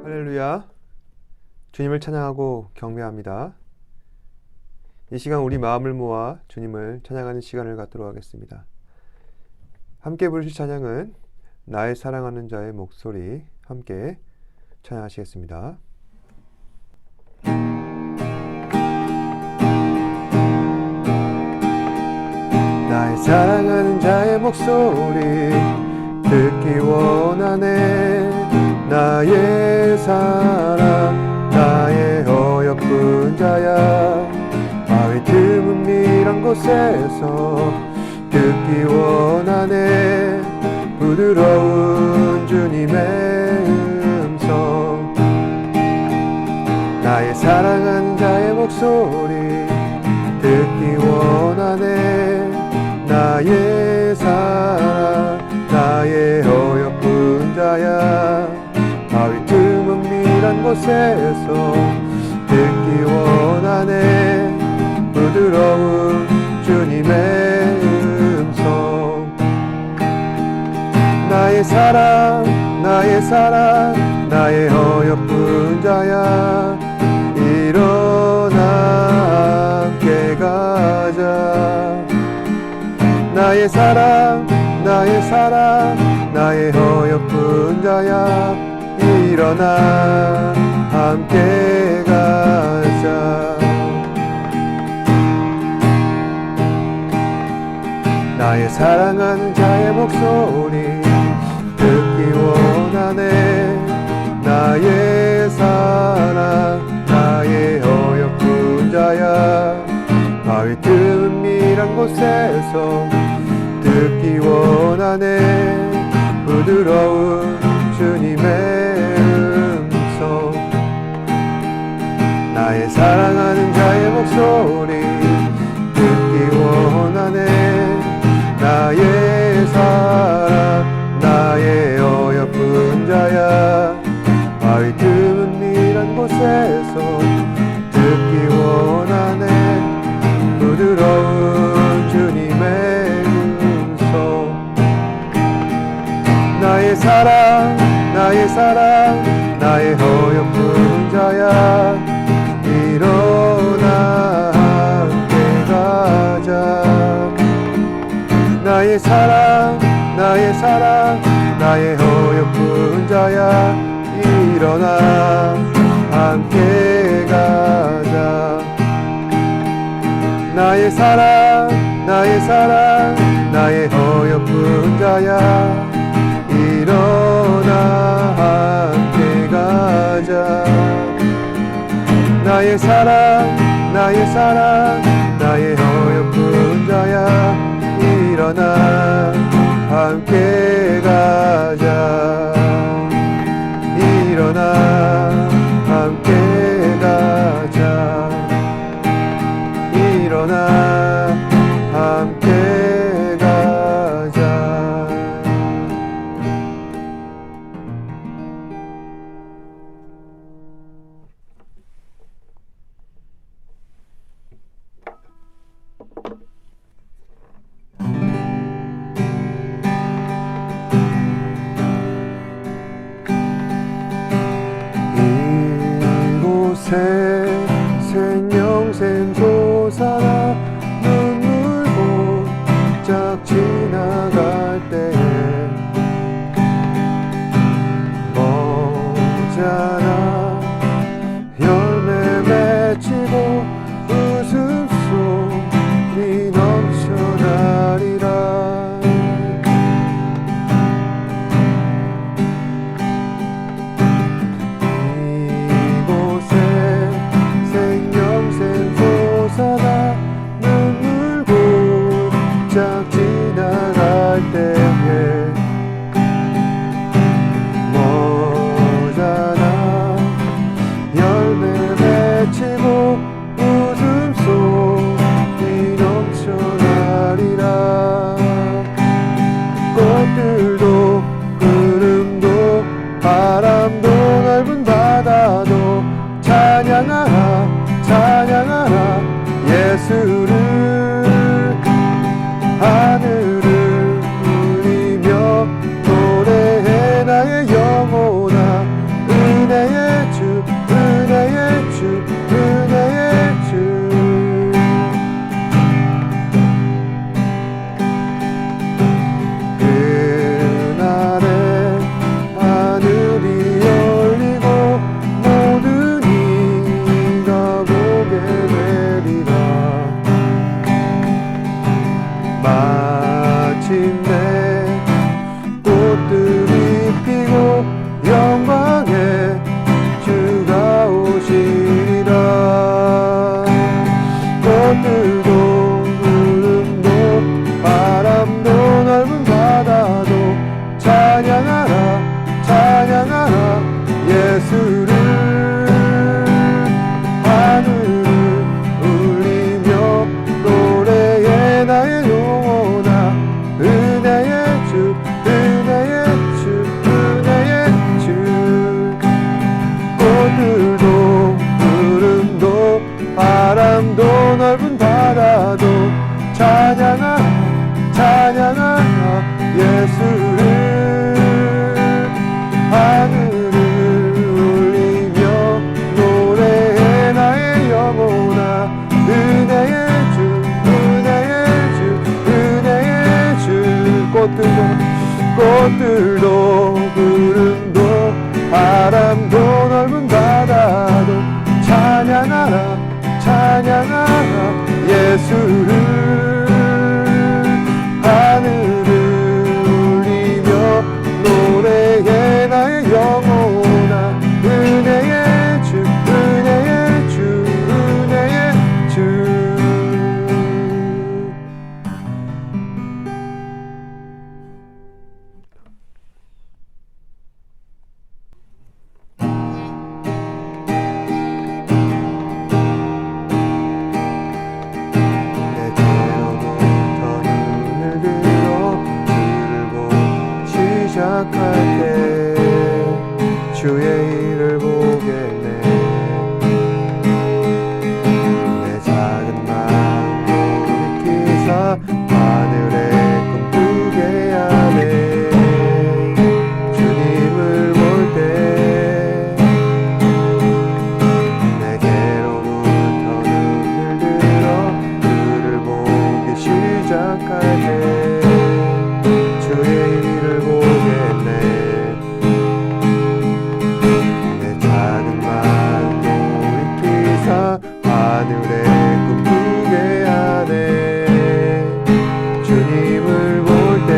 할렐루야. 주님을 찬양하고 경배합니다. 이 시간 우리 마음을 모아 주님을 찬양하는 시간을 갖도록 하겠습니다. 함께 부르실 찬양은 나의 사랑하는 자의 목소리, 함께 찬양하시겠습니다. 나의 사랑하는 자의 목소리 듣기 원하네. 나의 사랑 나의 어여쁜 자야. 마을 드문 미란 곳에서 듣기 원하네. 부드러운 주님의 음성. 나의 사랑하는 자의 목소리 듣기 원하네. 나의 사랑 나의 어여쁜 자야. 바위 드문 미란 곳에서 듣기 원하네. 부드러운 주님의 음성. 나의 사랑 나의 사랑 나의 어여쁜 자야. 일어나 함께 가자. 나의 사랑 나의 사랑 나의 어여쁜 자야. 일어나 함께 가자. 나의 사랑하는 자의 목소리 듣기 원하네. 나의 사랑 나의 어여쁜 자야. 바위 틈 미란 곳에서 듣기 원하네. 부드러운 주님의 음성. 나의 사랑하는 자의 목소리 듣기 원하네. 나의 사랑 나의 어여쁜 자야. 바위 드문 미란 곳에서 듣기 원하네. 부드러운 주님의 음성. 나의 사랑 나의 사랑 나의 어여쁜 자야. 일어나 함께 가자. 나의 사랑 나의 사랑 나의 어여쁜 자야. 일어나 함께 가자. 나의 사랑 나의 사랑 나의 어여쁜 자야. 일어나 함께 가자. 나의 사랑 나의 사랑 나의 어여쁜 자야. 일어나 함께 가자. 일어나 함께 가자. 일어나 함께 가자. 찬양하라 찬양하라 예수를 하늘을 울리며 노래해 나의 영혼아 은혜의 주 은혜의 주 은혜의 주 꽃들도 구름도 바람도 넓은 바다도 찬양하라 찬양하라 예수를 하늘을 울리며 노래해 나의 영혼아 은혜의 주 은혜의 주 은혜의 주 꽃들도 구름도 바람도 넓은 바다도 찬양하라 찬양하라 예수를 하늘을 울리며 노래해 나의 영혼아 은혜의 주 은혜의 주 은혜의 주 시작할 때 주의 일을 보겠네 내 작은 마음 돌이키사 하늘에 꿈꾸게 하네 주님을 볼 때 내게로부터 눈을 들어 그를 보기 시작할 때 주의 일을 보겠네 내 작은 마음 돌이키사 하늘에 꿈꾸게 하네 주님을 볼 때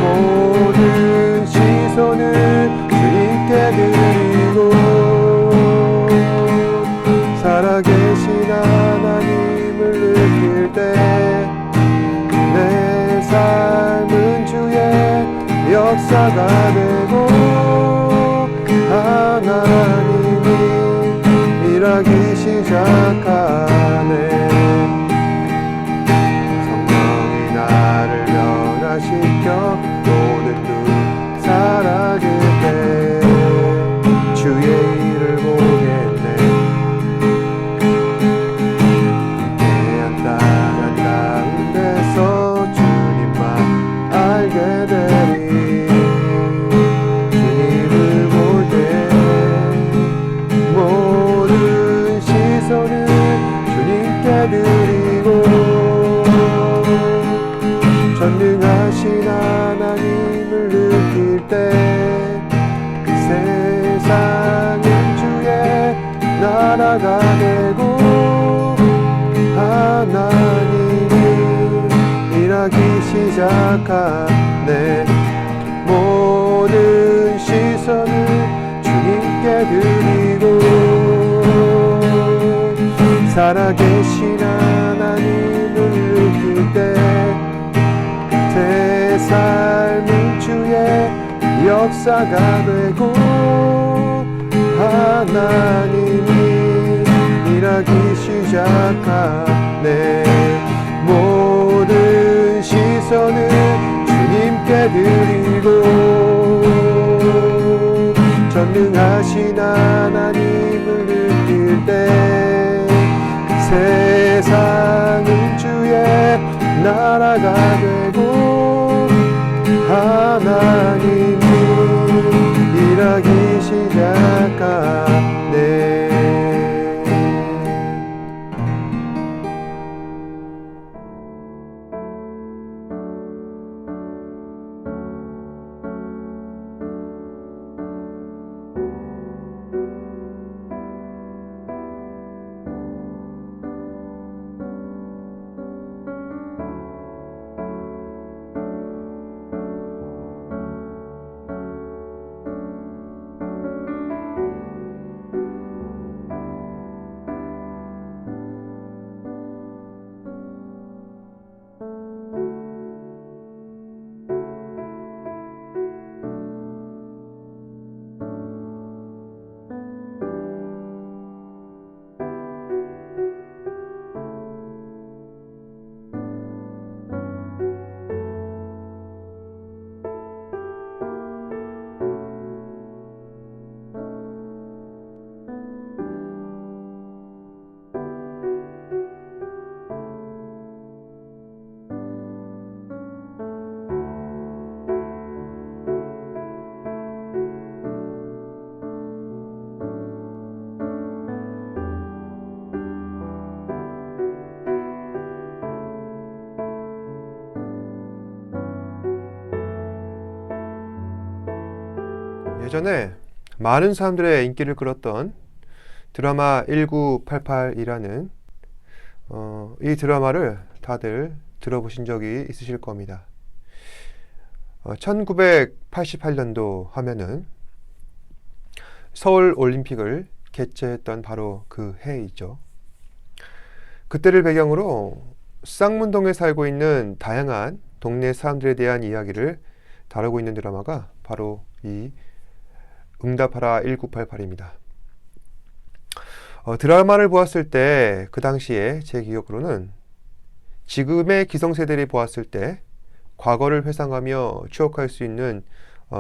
모든 시선을 주님께 드리고 살아계신 하나님을 느낄 때 내 삶은 주의 역사가 되고 하나님이 일하기 시작하네 성령이 나를 변화시켜 모든 눈 사라질 때 주의 일을 보겠네 태양 땅 가운데서 알게 되리 주님을 볼 때 모든 시선을 주님께 드리고 전능하신 하나님을 느낄 때 세상은 주의 나라가 되고 하나님이 일하기 시작하네 모든 시선을 주님께 드리고 살아계신 하나님을 느낄 때 새 삶은 주의 역사가 되고 하나님이 일하기 시작하네 모든 시선을 주님께 드리고 전능하신 하나님을 느낄 때 세상은 주의 나라가 되고 하나님이 일하기 시작하네 예전에 많은 사람들의 인기를 끌었던 드라마 1988이라는 이 드라마를 다들 들어보신 적이 있으실 겁니다. 1988년도 하면은 서울 올림픽을 개최했던 바로 그 해이죠. 그때를 배경으로 쌍문동에 살고 있는 다양한 동네 사람들에 대한 이야기를 다루고 있는 드라마가 바로 이 응답하라 1988입니다. 드라마를 보았을 때 그 당시에 제 기억으로는 지금의 기성세대들이 보았을 때 과거를 회상하며 추억할 수 있는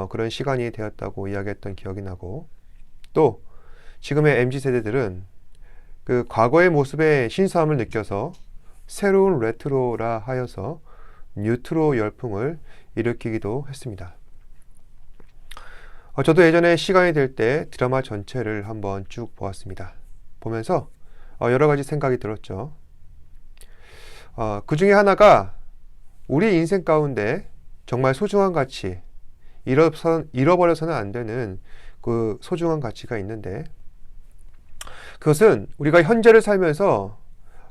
그런 시간이 되었다고 이야기했던 기억이 나고, 또 지금의 MZ세대들은 그 과거의 모습에 신선함을 느껴서 새로운 레트로라 하여서 뉴트로 열풍을 일으키기도 했습니다. 저도 예전에 시간이 될 때 드라마 전체를 한번 쭉 보았습니다. 보면서 여러 가지 생각이 들었죠. 그 중에 하나가 우리 인생 가운데 정말 소중한 가치, 잃어버려서는 안 되는 그 소중한 가치가 있는데, 그것은 우리가 현재를 살면서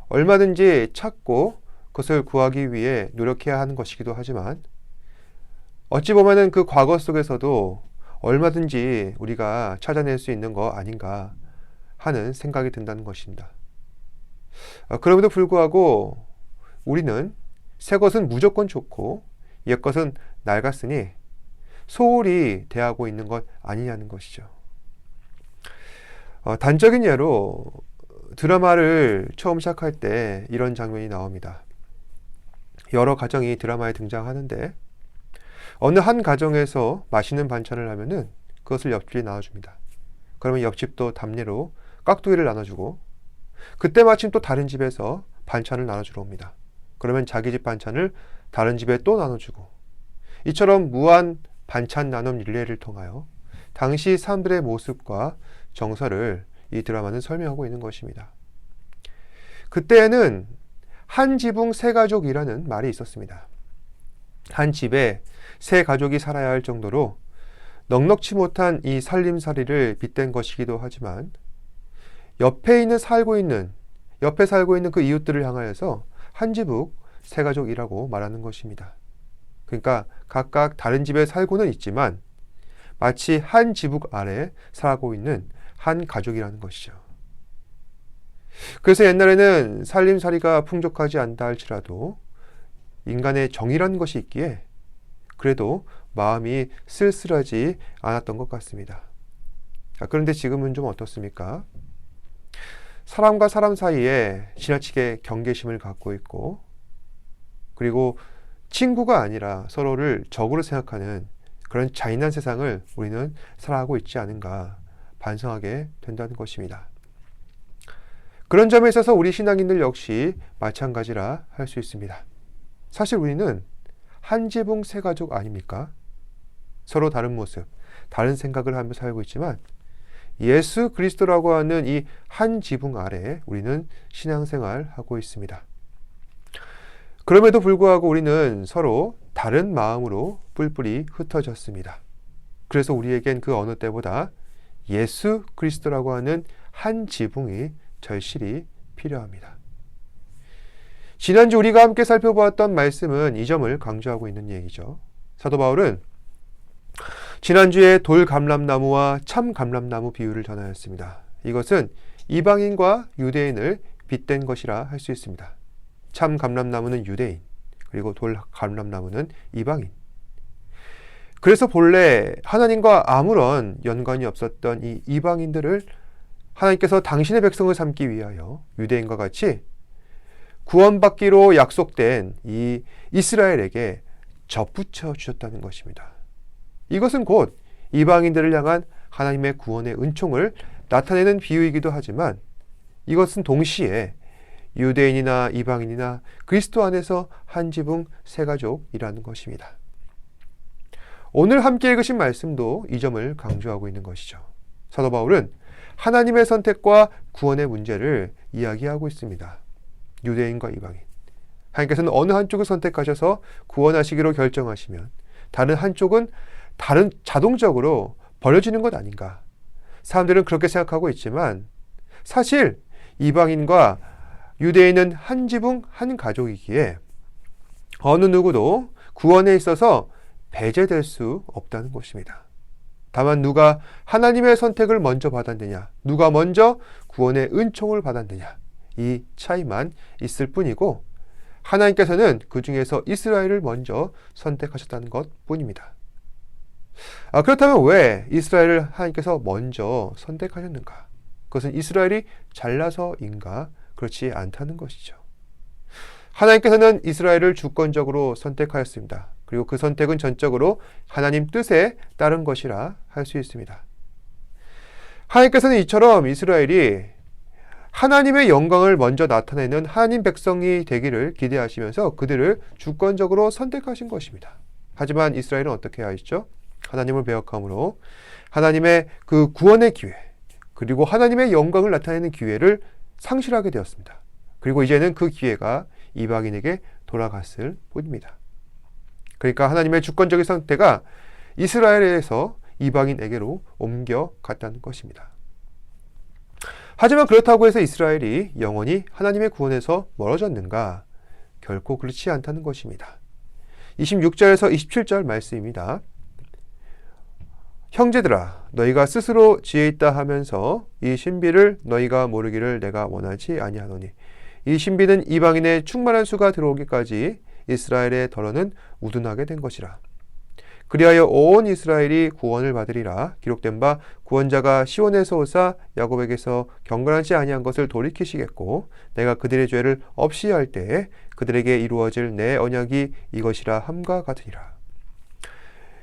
얼마든지 찾고 그것을 구하기 위해 노력해야 하는 것이기도 하지만, 어찌 보면은 그 과거 속에서도 얼마든지 우리가 찾아낼 수 있는 거 아닌가 하는 생각이 든다는 것입니다. 그럼에도 불구하고 우리는 새 것은 무조건 좋고 옛 것은 낡았으니 소홀히 대하고 있는 것 아니냐는 것이죠. 단적인 예로 드라마를 처음 시작할 때 이런 장면이 나옵니다. 여러 가정이 드라마에 등장하는데 어느 한 가정에서 맛있는 반찬을 하면은 그것을 옆집에 나눠줍니다. 그러면 옆집도 답례로 깍두기를 나눠주고, 그때 마침 또 다른 집에서 반찬을 나눠주러 옵니다. 그러면 자기 집 반찬을 다른 집에 또 나눠주고, 이처럼 무한 반찬 나눔 릴레이를 통하여 당시 사람들의 모습과 정서를 이 드라마는 설명하고 있는 것입니다. 그때에는 한 지붕 세 가족이라는 말이 있었습니다. 한 집에 세 가족이 살아야 할 정도로 넉넉지 못한 이 살림살이를 빗댄 것이기도 하지만, 옆에 살고 있는 그 이웃들을 향하여서 한 지붕 세 가족이라고 말하는 것입니다. 그러니까 각각 다른 집에 살고는 있지만 마치 한 지붕 아래 살고 있는 한 가족이라는 것이죠. 그래서 옛날에는 살림살이가 풍족하지 않다 할지라도 인간의 정이라는 것이 있기에 그래도 마음이 쓸쓸하지 않았던 것 같습니다. 그런데 지금은 좀 어떻습니까? 사람과 사람 사이에 지나치게 경계심을 갖고 있고, 그리고 친구가 아니라 서로를 적으로 생각하는 그런 잔인한 세상을 우리는 살아가고 있지 않은가 반성하게 된다는 것입니다. 그런 점에 있어서 우리 신앙인들 역시 마찬가지라 할 수 있습니다. 사실 우리는 한 지붕 세 가족 아닙니까? 서로 다른 모습, 다른 생각을 하며 살고 있지만 예수 그리스도라고 하는 이 한 지붕 아래 우리는 신앙생활하고 있습니다. 그럼에도 불구하고 우리는 서로 다른 마음으로 뿔뿔이 흩어졌습니다. 그래서 우리에겐 그 어느 때보다 예수 그리스도라고 하는 한 지붕이 절실히 필요합니다. 지난주 우리가 함께 살펴보았던 말씀은 이 점을 강조하고 있는 얘기죠. 사도 바울은 지난주에 돌 감람나무와 참 감람나무 비유를 전하였습니다. 이것은 이방인과 유대인을 빗댄 것이라 할 수 있습니다. 참 감람나무는 유대인, 그리고 돌 감람나무는 이방인. 그래서 본래 하나님과 아무런 연관이 없었던 이 이방인들을 하나님께서 당신의 백성을 삼기 위하여 유대인과 같이 구원받기로 약속된 이 이스라엘에게 접붙여 주셨다는 것입니다. 이것은 곧 이방인들을 향한 하나님의 구원의 은총을 나타내는 비유이기도 하지만, 이것은 동시에 유대인이나 이방인이나 그리스도 안에서 한 지붕 세 가족이라는 것입니다. 오늘 함께 읽으신 말씀도 이 점을 강조하고 있는 것이죠. 사도 바울은 하나님의 선택과 구원의 문제를 이야기하고 있습니다. 유대인과 이방인. 하나님께서는 어느 한쪽을 선택하셔서 구원하시기로 결정하시면 다른 한쪽은 자동적으로 버려지는 것 아닌가. 사람들은 그렇게 생각하고 있지만 사실 이방인과 유대인은 한 지붕 한 가족이기에 어느 누구도 구원에 있어서 배제될 수 없다는 것입니다. 다만 누가 하나님의 선택을 먼저 받았느냐, 누가 먼저 구원의 은총을 받았느냐, 이 차이만 있을 뿐이고 하나님께서는 그 중에서 이스라엘을 먼저 선택하셨다는 것 뿐입니다. 그렇다면 왜 이스라엘을 하나님께서 먼저 선택하셨는가? 그것은 이스라엘이 잘나서인가? 그렇지 않다는 것이죠. 하나님께서는 이스라엘을 주권적으로 선택하였습니다. 그리고 그 선택은 전적으로 하나님 뜻에 따른 것이라 할 수 있습니다. 하나님께서는 이처럼 이스라엘이 하나님의 영광을 먼저 나타내는 하나님 백성이 되기를 기대하시면서 그들을 주권적으로 선택하신 것입니다. 하지만 이스라엘은 어떻게 하였죠? 하나님을 배역함으로 하나님의 그 구원의 기회, 그리고 하나님의 영광을 나타내는 기회를 상실하게 되었습니다. 그리고 이제는 그 기회가 이방인에게 돌아갔을 뿐입니다. 그러니까 하나님의 주권적인 선택가 이스라엘에서 이방인에게로 옮겨갔다는 것입니다. 하지만 그렇다고 해서 이스라엘이 영원히 하나님의 구원에서 멀어졌는가? 결코 그렇지 않다는 것입니다. 26절에서 27절 말씀입니다. 형제들아, 너희가 스스로 지혜 있다 하면서 이 신비를 너희가 모르기를 내가 원하지 아니하노니 이 신비는 이방인의 충만한 수가 들어오기까지 이스라엘의 덜어는 우둔하게 된 것이라. 그리하여 온 이스라엘이 구원을 받으리라. 기록된 바 구원자가 시온에서 오사 야곱에게서 경건하지 아니한 것을 돌이키시겠고 내가 그들의 죄를 없이 할 때에 그들에게 이루어질 내 언약이 이것이라 함과 같으니라.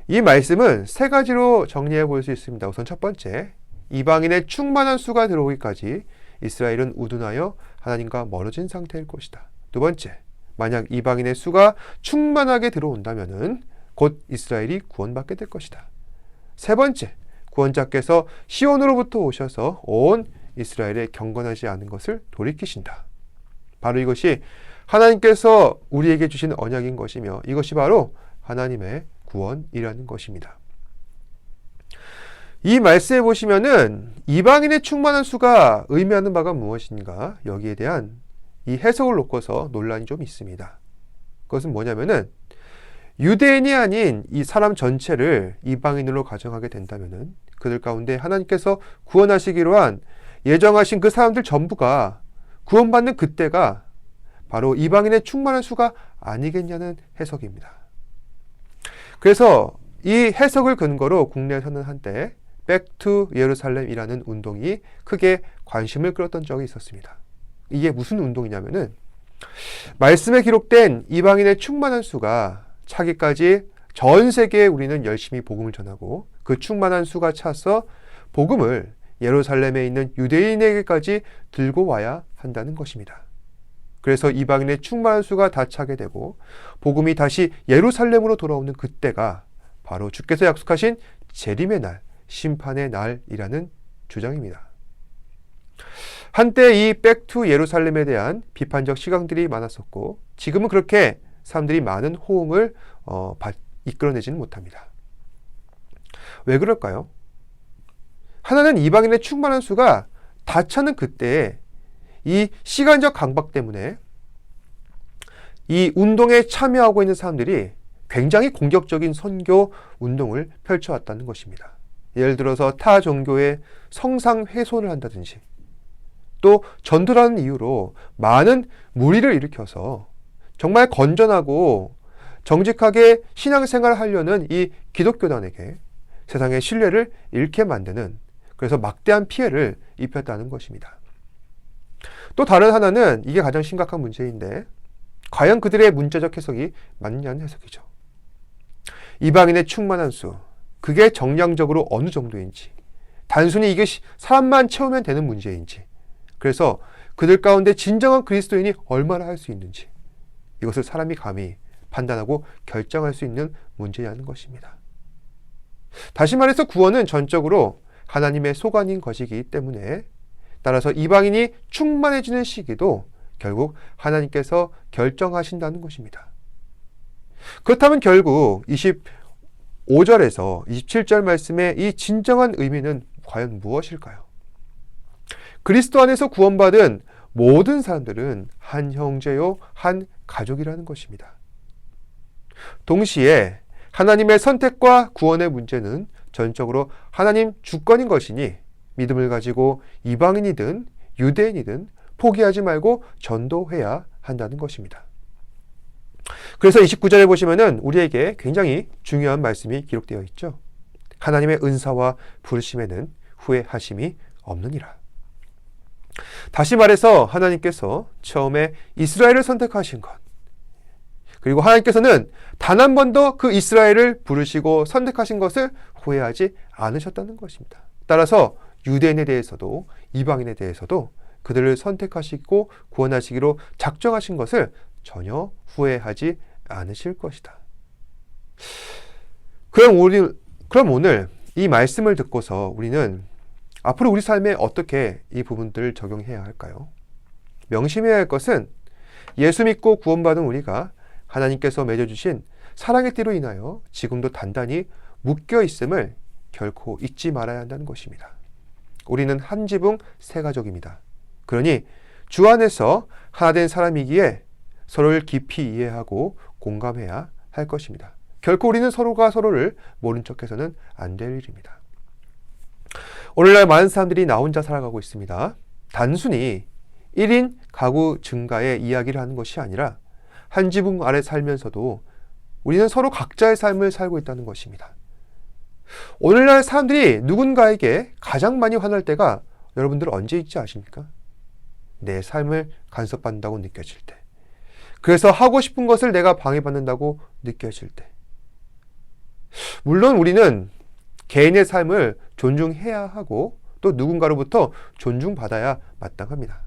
이 말씀은 세 가지로 정리해 볼 수 있습니다. 우선 첫 번째, 이방인의 충만한 수가 들어오기까지 이스라엘은 우둔하여 하나님과 멀어진 상태일 것이다. 두 번째, 만약 이방인의 수가 충만하게 들어온다면은 곧 이스라엘이 구원받게 될 것이다. 세 번째, 구원자께서 시온으로부터 오셔서 온 이스라엘에 경건하지 않은 것을 돌이키신다. 바로 이것이 하나님께서 우리에게 주신 언약인 것이며 이것이 바로 하나님의 구원이라는 것입니다. 이 말씀에 보시면은 이방인의 충만한 수가 의미하는 바가 무엇인가? 여기에 대한 이 해석을 놓고서 논란이 좀 있습니다. 그것은 뭐냐면은 유대인이 아닌 이 사람 전체를 이방인으로 가정하게 된다면은 그들 가운데 하나님께서 구원하시기로 한 예정하신 그 사람들 전부가 구원받는 그때가 바로 이방인의 충만한 수가 아니겠냐는 해석입니다. 그래서 이 해석을 근거로 국내에서는 한때 Back to 예루살렘이라는 운동이 크게 관심을 끌었던 적이 있었습니다. 이게 무슨 운동이냐면은 말씀에 기록된 이방인의 충만한 수가 차기까지 전 세계에 우리는 열심히 복음을 전하고 그 충만한 수가 차서 복음을 예루살렘에 있는 유대인에게까지 들고 와야 한다는 것입니다. 그래서 이방인의 충만한 수가 다 차게 되고 복음이 다시 예루살렘으로 돌아오는 그때가 바로 주께서 약속하신 재림의 날, 심판의 날이라는 주장입니다. 한때 이 백투 예루살렘에 대한 비판적 시각들이 많았었고 지금은 그렇게 사람들이 많은 호응을 이끌어내지는 못합니다. 왜 그럴까요? 하나는 이방인의 충만한 수가 다 차는 그때에 이 시간적 강박 때문에 이 운동에 참여하고 있는 사람들이 굉장히 공격적인 선교 운동을 펼쳐왔다는 것입니다. 예를 들어서 타 종교의 성상 훼손을 한다든지 또 전도라는 이유로 많은 무리를 일으켜서 정말 건전하고 정직하게 신앙생활을 하려는 이 기독교단에게 세상의 신뢰를 잃게 만드는 그래서 막대한 피해를 입혔다는 것입니다. 또 다른 하나는 이게 가장 심각한 문제인데 과연 그들의 문자적 해석이 맞느냐는 해석이죠. 이방인의 충만한 수, 그게 정량적으로 어느 정도인지 단순히 이게 사람만 채우면 되는 문제인지 그래서 그들 가운데 진정한 그리스도인이 얼마나 할 수 있는지 이것을 사람이 감히 판단하고 결정할 수 있는 문제냐는 것입니다. 다시 말해서 구원은 전적으로 하나님의 소관인 것이기 때문에 따라서 이방인이 충만해지는 시기도 결국 하나님께서 결정하신다는 것입니다. 그렇다면 결국 5절에서 27절 말씀의 이 진정한 의미는 과연 무엇일까요? 그리스도 안에서 구원받은 모든 사람들은 한 형제요, 한 가족이라는 것입니다. 동시에 하나님의 선택과 구원의 문제는 전적으로 하나님 주권인 것이니 믿음을 가지고 이방인이든 유대인이든 포기하지 말고 전도해야 한다는 것입니다. 그래서 29절에 보시면은 우리에게 굉장히 중요한 말씀이 기록되어 있죠. 하나님의 은사와 부르심에는 후회하심이 없느니라. 다시 말해서 하나님께서 처음에 이스라엘을 선택하신 것, 그리고 하나님께서는 단 한 번도 그 이스라엘을 부르시고 선택하신 것을 후회하지 않으셨다는 것입니다. 따라서 유대인에 대해서도 이방인에 대해서도 그들을 선택하시고 구원하시기로 작정하신 것을 전혀 후회하지 않으실 것이다. 그럼 오늘 이 말씀을 듣고서 우리는 앞으로 우리 삶에 어떻게 이 부분들을 적용해야 할까요? 명심해야 할 것은 예수 믿고 구원받은 우리가 하나님께서 맺어주신 사랑의 띠로 인하여 지금도 단단히 묶여 있음을 결코 잊지 말아야 한다는 것입니다. 우리는 한 지붕 세 가족입니다. 그러니 주 안에서 하나 된 사람이기에 서로를 깊이 이해하고 공감해야 할 것입니다. 결코 우리는 서로가 서로를 모른 척해서는 안 될 일입니다. 오늘날 많은 사람들이 나 혼자 살아가고 있습니다. 단순히 1인 가구 증가의 이야기를 하는 것이 아니라 한 지붕 아래 살면서도 우리는 서로 각자의 삶을 살고 있다는 것입니다. 오늘날 사람들이 누군가에게 가장 많이 화날 때가 여러분들 언제 있지 아십니까? 내 삶을 간섭받는다고 느껴질 때. 그래서 하고 싶은 것을 내가 방해받는다고 느껴질 때. 물론 우리는 개인의 삶을 존중해야 하고 또 누군가로부터 존중받아야 마땅합니다.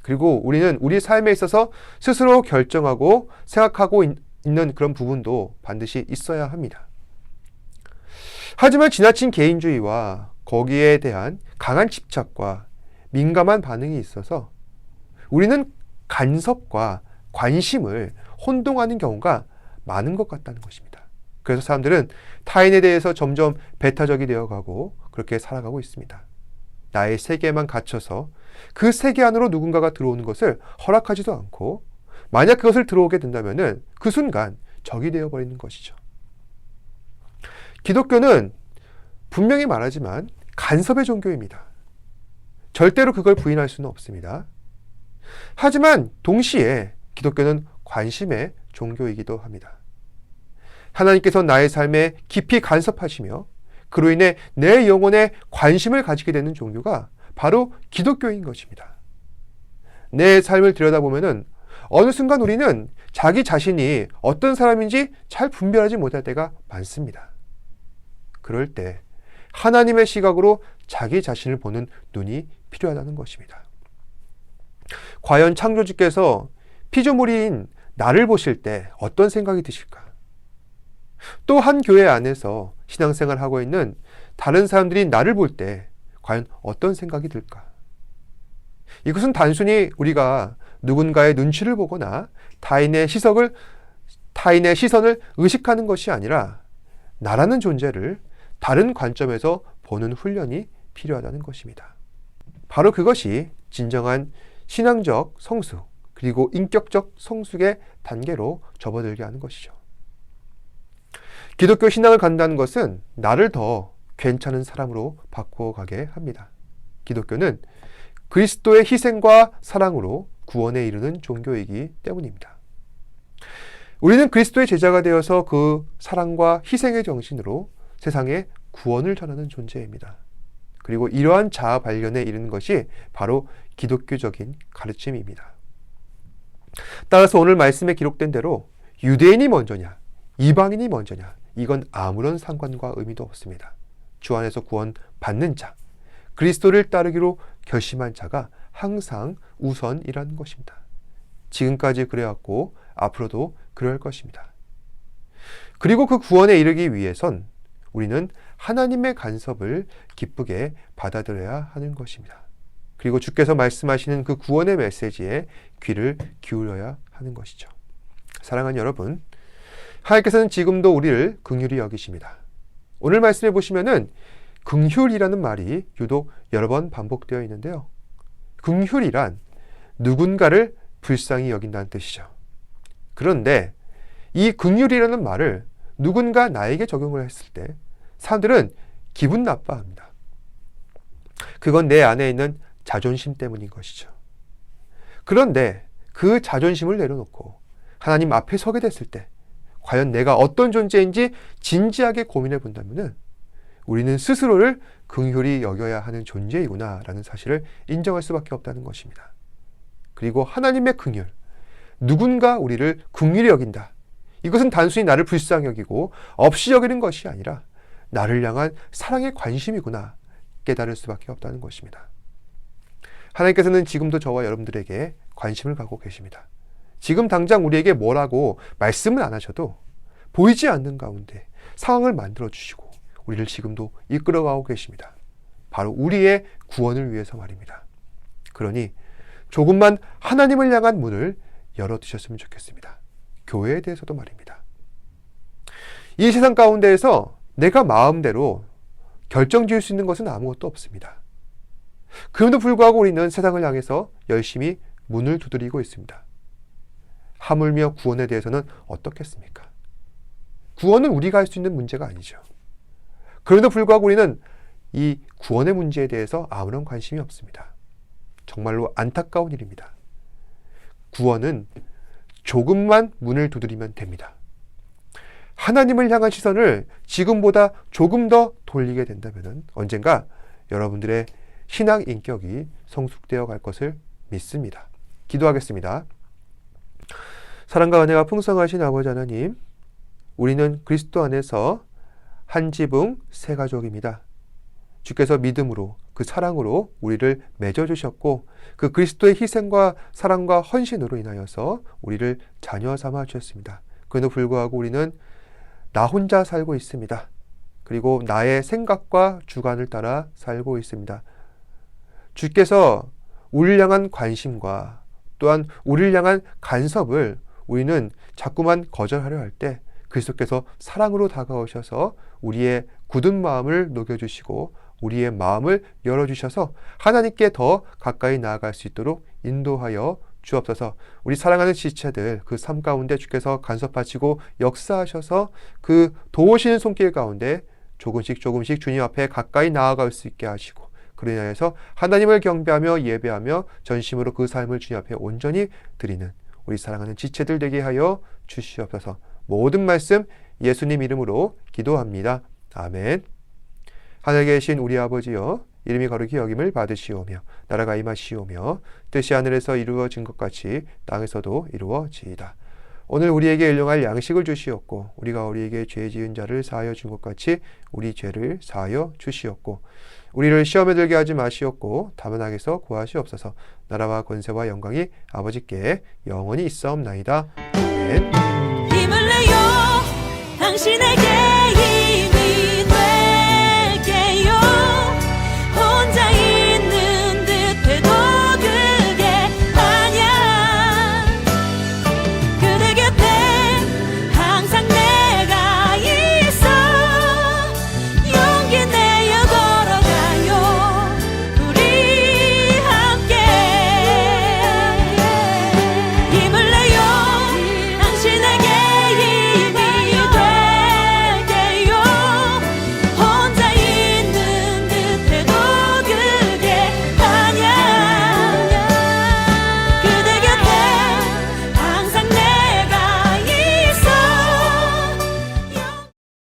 그리고 우리는 우리 삶에 있어서 스스로 결정하고 생각하고 있는 그런 부분도 반드시 있어야 합니다. 하지만 지나친 개인주의와 거기에 대한 강한 집착과 민감한 반응이 있어서 우리는 간섭과 관심을 혼동하는 경우가 많은 것 같다는 것입니다. 그래서 사람들은 타인에 대해서 점점 배타적이 되어가고 그렇게 살아가고 있습니다. 나의 세계에만 갇혀서 그 세계 안으로 누군가가 들어오는 것을 허락하지도 않고 만약 그것을 들어오게 된다면 그 순간 적이 되어버리는 것이죠. 기독교는 분명히 말하지만 간섭의 종교입니다. 절대로 그걸 부인할 수는 없습니다. 하지만 동시에 기독교는 관심의 종교이기도 합니다. 하나님께서 나의 삶에 깊이 간섭하시며 그로 인해 내 영혼에 관심을 가지게 되는 종교가 바로 기독교인 것입니다. 내 삶을 들여다보면 어느 순간 우리는 자기 자신이 어떤 사람인지 잘 분별하지 못할 때가 많습니다. 그럴 때 하나님의 시각으로 자기 자신을 보는 눈이 필요하다는 것입니다. 과연 창조주께서 피조물인 나를 보실 때 어떤 생각이 드실까? 또 한 교회 안에서 신앙생활을 하고 있는 다른 사람들이 나를 볼 때 과연 어떤 생각이 들까? 이것은 단순히 우리가 누군가의 눈치를 보거나 타인의 시선을 의식하는 것이 아니라 나라는 존재를 다른 관점에서 보는 훈련이 필요하다는 것입니다. 바로 그것이 진정한 신앙적 성숙 그리고 인격적 성숙의 단계로 접어들게 하는 것이죠. 기독교 신앙을 갖는다는 것은 나를 더 괜찮은 사람으로 바꿔가게 합니다. 기독교는 그리스도의 희생과 사랑으로 구원에 이르는 종교이기 때문입니다. 우리는 그리스도의 제자가 되어서 그 사랑과 희생의 정신으로 세상에 구원을 전하는 존재입니다. 그리고 이러한 자아 발견에 이르는 것이 바로 기독교적인 가르침입니다. 따라서 오늘 말씀에 기록된 대로 유대인이 먼저냐, 이방인이 먼저냐, 이건 아무런 상관과 의미도 없습니다. 주 안에서 구원받는 자, 그리스도를 따르기로 결심한 자가 항상 우선이라는 것입니다. 지금까지 그래왔고 앞으로도 그럴 것입니다. 그리고 그 구원에 이르기 위해선 우리는 하나님의 간섭을 기쁘게 받아들여야 하는 것입니다. 그리고 주께서 말씀하시는 그 구원의 메시지에 귀를 기울여야 하는 것이죠. 사랑하는 여러분, 하나님께서는 지금도 우리를 긍휼히 여기십니다. 오늘 말씀해 보시면은 긍휼이라는 말이 유독 여러 번 반복되어 있는데요. 긍휼이란 누군가를 불쌍히 여긴다는 뜻이죠. 그런데 이 긍휼이라는 말을 누군가 나에게 적용을 했을 때 사람들은 기분 나빠합니다. 그건 내 안에 있는 자존심 때문인 것이죠. 그런데 그 자존심을 내려놓고 하나님 앞에 서게 됐을 때 과연 내가 어떤 존재인지 진지하게 고민해 본다면 우리는 스스로를 긍휼히 여겨야 하는 존재이구나 라는 사실을 인정할 수밖에 없다는 것입니다. 그리고 하나님의 긍휼, 누군가 우리를 긍휼히 여긴다. 이것은 단순히 나를 불쌍히 여기고 없이 여기는 것이 아니라 나를 향한 사랑의 관심이구나 깨달을 수밖에 없다는 것입니다. 하나님께서는 지금도 저와 여러분들에게 관심을 갖고 계십니다. 지금 당장 우리에게 뭐라고 말씀은 안 하셔도 보이지 않는 가운데 상황을 만들어 주시고 우리를 지금도 이끌어가고 계십니다. 바로 우리의 구원을 위해서 말입니다. 그러니 조금만 하나님을 향한 문을 열어두셨으면 좋겠습니다. 교회에 대해서도 말입니다. 이 세상 가운데에서 내가 마음대로 결정 지을 수 있는 것은 아무것도 없습니다. 그럼에도 불구하고 우리는 세상을 향해서 열심히 문을 두드리고 있습니다. 하물며 구원에 대해서는 어떻겠습니까? 구원은 우리가 할 수 있는 문제가 아니죠. 그럼에도 불구하고 우리는 이 구원의 문제에 대해서 아무런 관심이 없습니다. 정말로 안타까운 일입니다. 구원은 조금만 문을 두드리면 됩니다. 하나님을 향한 시선을 지금보다 조금 더 돌리게 된다면 언젠가 여러분들의 신앙 인격이 성숙되어 갈 것을 믿습니다. 기도하겠습니다. 사랑과 은혜가 풍성하신 아버지 하나님, 우리는 그리스도 안에서 한 지붕 세 가족입니다. 주께서 믿음으로 그 사랑으로 우리를 맺어주셨고 그 그리스도의 희생과 사랑과 헌신으로 인하여서 우리를 자녀 삼아 주셨습니다. 그럼에도 불구하고 우리는 나 혼자 살고 있습니다. 그리고 나의 생각과 주관을 따라 살고 있습니다. 주께서 우리를 향한 관심과 또한 우리를 향한 간섭을 우리는 자꾸만 거절하려 할 때 그리스도께서 사랑으로 다가오셔서 우리의 굳은 마음을 녹여주시고 우리의 마음을 열어주셔서 하나님께 더 가까이 나아갈 수 있도록 인도하여 주옵소서. 우리 사랑하는 지체들 그 삶 가운데 주께서 간섭하시고 역사하셔서 그 도우시는 손길 가운데 조금씩 주님 앞에 가까이 나아갈 수 있게 하시고 그로 인하여서 하나님을 경배하며 예배하며 전심으로 그 삶을 주님 앞에 온전히 드리는 우리 사랑하는 지체들 되게 하여 주시옵소서. 모든 말씀 예수님 이름으로 기도합니다. 아멘. 하늘에 계신 우리 아버지여, 이름이 거룩히 여김을 받으시오며 나라가 임하시오며 뜻이 하늘에서 이루어진 것 같이 땅에서도 이루어지이다. 오늘 우리에게 일용할 양식을 주시옵고 우리가 우리에게 죄 지은 자를 사하여 준 것 같이 우리 죄를 사하여 주시옵고 우리를 시험에 들게 하지 마시옵고 다만 악에서 구하시옵소서. 나라와 권세와 영광이 아버지께 영원히 있사옵나이다. 아멘. 힘을 내요 당신에게